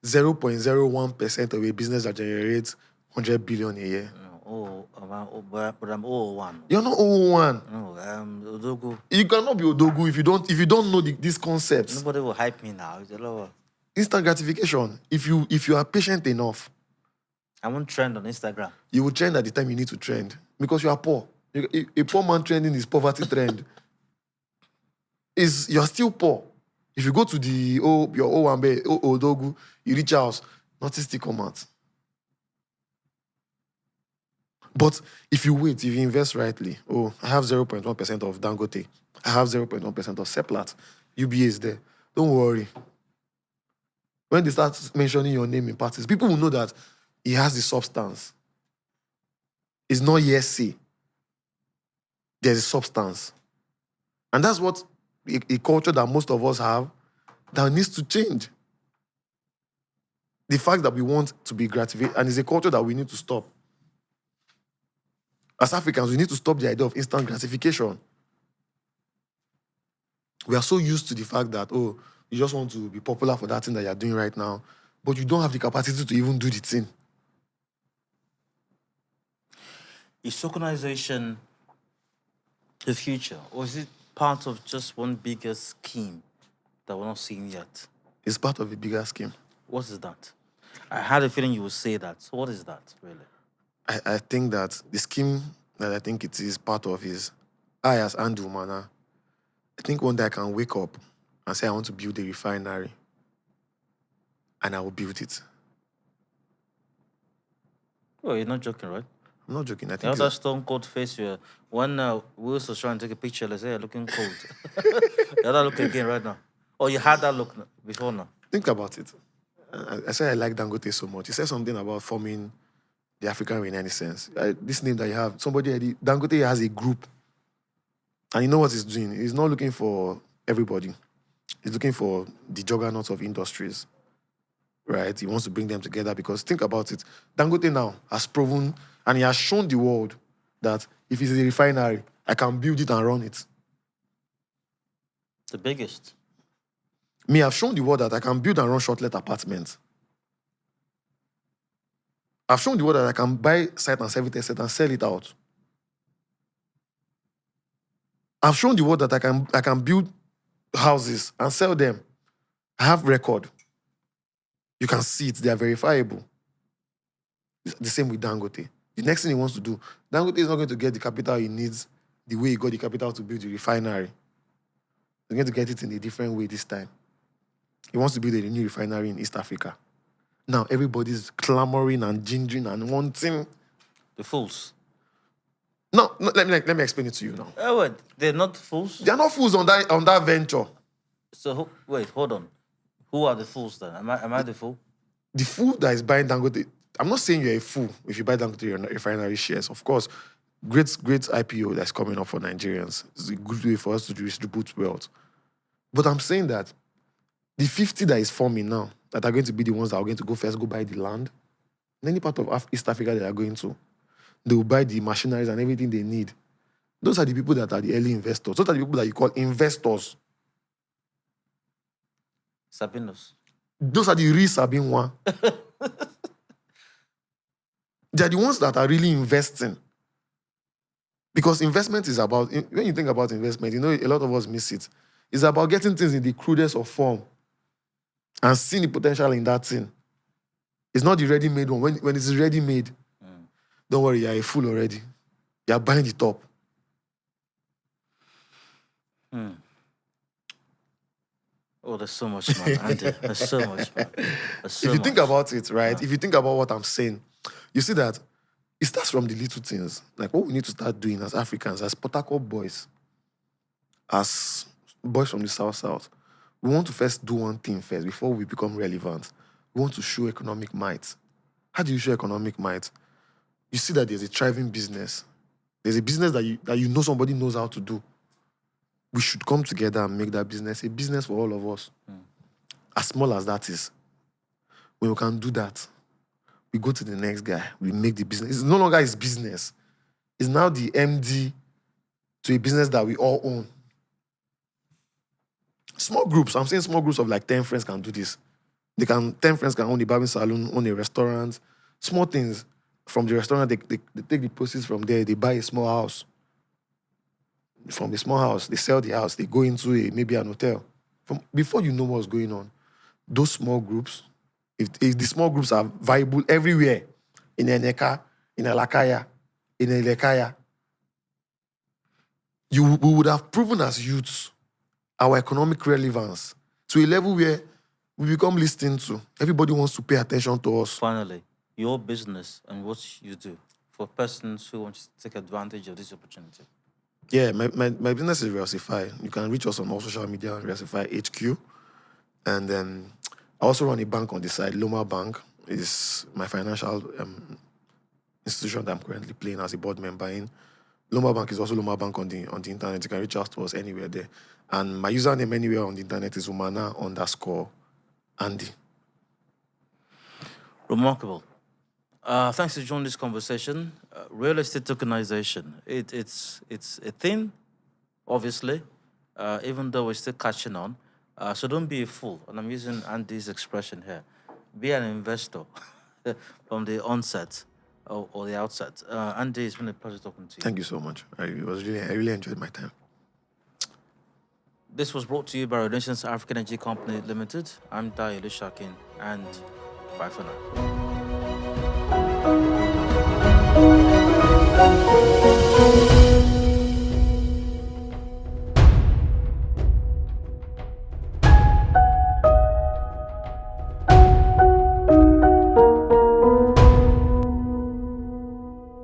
Speaker 2: 0.01% of a business that generates 100 billion a year?
Speaker 1: But I'm 001.
Speaker 2: You're not 001.
Speaker 1: No, Odogu.
Speaker 2: You cannot be Odogu if you don't know these concepts.
Speaker 1: Nobody will hype me now.
Speaker 2: Instant gratification. If you are patient enough,
Speaker 1: I won't trend on Instagram.
Speaker 2: you will trend at the time you need to trend because you are poor. A poor man trending is poverty trend. You're still poor. If you go to your Owambe, Odogu, you reach house, nothing still come out. But if you wait, if you invest rightly, I have 0.1% of Dangote, I have 0.1% of Seplat, UBA is there. Don't worry. When they start mentioning your name in parties, people will know that he has the substance. It's not hearsay. There's a substance. And that's what a culture that most of us have that needs to change. The fact that we want to be gratified, and it's a culture that we need to stop. As Africans, we need to stop the idea of instant gratification. We are so used to the fact that, oh, you just want to be popular for that thing that you're doing right now, but you don't have the capacity to even do the thing.
Speaker 1: Is tokenization the future, or is it part of just one bigger scheme that we're not seeing yet?
Speaker 2: It's part of a bigger scheme.
Speaker 1: What is that? I had a feeling you would say that. So what is that, really?
Speaker 2: I think that the scheme that I think it is part of is, I as Andy Umana, I think one day I can wake up and say I want to build a refinery, and I will build it.
Speaker 1: Oh, you're not joking, right?
Speaker 2: I'm not joking. I
Speaker 1: You know
Speaker 2: think
Speaker 1: that stone cold face you when Wills was trying to take a picture, let's say you're looking cold. You had that look again right now. Oh, you had that look before now.
Speaker 2: think about it. I said I like Dangote so much. He said something about forming the African Renaissance. This name that you have, Dangote has a group. And you know what he's doing? He's not looking for everybody. He's looking for the juggernauts of industries, right? He wants to bring them together because think about it. Dangote now has proven and he has shown the world that if it's a refinery, I can build it and run it.
Speaker 1: The biggest.
Speaker 2: Me, I've shown the world that I can build and run short-let apartments. I've shown the world that I can buy site and service asset and sell it out. I've shown the world that I can build houses and sell them. I have record. You can see it. They are verifiable. The same with Dangote. The next thing he wants to do, Dangote is not going to get the capital he needs the way he got the capital to build the refinery. He's going to get it in a different way this time. He wants to build a new refinery in East Africa. Now everybody's clamoring and gingering and wanting.
Speaker 1: The fools.
Speaker 2: No, let me explain it to you now.
Speaker 1: Oh, wait, they're not fools?
Speaker 2: They are not fools on that venture.
Speaker 1: So, wait, hold on. Who are the fools then? Am I the fool?
Speaker 2: The fool that is buying Dangote, I'm not saying you're a fool if you buy Dangote refinery shares. Of course, great IPO that's coming up for Nigerians. It's a good way for us to distribute wealth. But I'm saying that the 50 that is forming now, that are going to be the ones that are going to go first, go buy the land, in any part of East Africa they are going to, they will buy the machineries and everything they need. Those are the people that are the early investors. Those are the people that you call investors.
Speaker 1: Sabinos.
Speaker 2: Those are the real Sabinwa. They are the ones that are really investing. Because investment is about, when you think about investment, you know, a lot of us miss it. It's about getting things in the crudest of form and seeing the potential in that thing. It's not the ready-made one. When it's ready-made, don't worry, you're a fool already. You're buying the top.
Speaker 1: Oh, there's so much, man, Andy. There's so much, man.
Speaker 2: If you think about it, right? If you think about what I'm saying, you see that it starts from the little things. Like what we need to start doing as Africans, as Port Harcourt boys, as boys from the South, we want to first do one thing first before we become relevant. We want to show economic might. How do you show economic might? You see that there's a thriving business. There's a business that you know somebody knows how to do. We should come together and make that business a business for all of us. As small as that is. When we can do that, we go to the next guy. We make the business. It's no longer his business. It's now the MD to a business that we all own. Small groups. I'm saying small groups of like 10 friends can do this. 10 friends can own a barbing salon, own a restaurant. Small things. From the restaurant, they take the proceeds from there. They buy a small house. From the small house, they sell the house. They go into maybe an hotel. Before you know what's going on, those small groups, if the small groups are viable everywhere, in Eneka, in Alakaya, in Elekaya, we would have proven as youths our economic relevance to a level where we become listened to. Everybody wants to pay attention to us.
Speaker 1: Finally, your business and what you do for persons who want to take advantage of this opportunity.
Speaker 2: Yeah, my business is Relsify. You can reach us on all social media on Relsify HQ. And then I also run a bank on the side. Loma Bank is my financial institution that I'm currently playing as a board member in. Loma Bank is also Loma Bank on the internet. You can reach out to us anywhere there. And my username anywhere on the internet is Umana_Andy.
Speaker 1: Remarkable. Thanks for joining this conversation. Real estate tokenization. It's a thing, obviously. even though we're still catching on. So don't be a fool. And I'm using Andy's expression here. Be an investor from the onset or the outset. Andy, it's been a pleasure talking to you.
Speaker 2: Thank you so much. I really enjoyed my time.
Speaker 1: This was brought to you by Renaissance African Energy Company Limited. I'm Dayo Lushakin, and bye for now.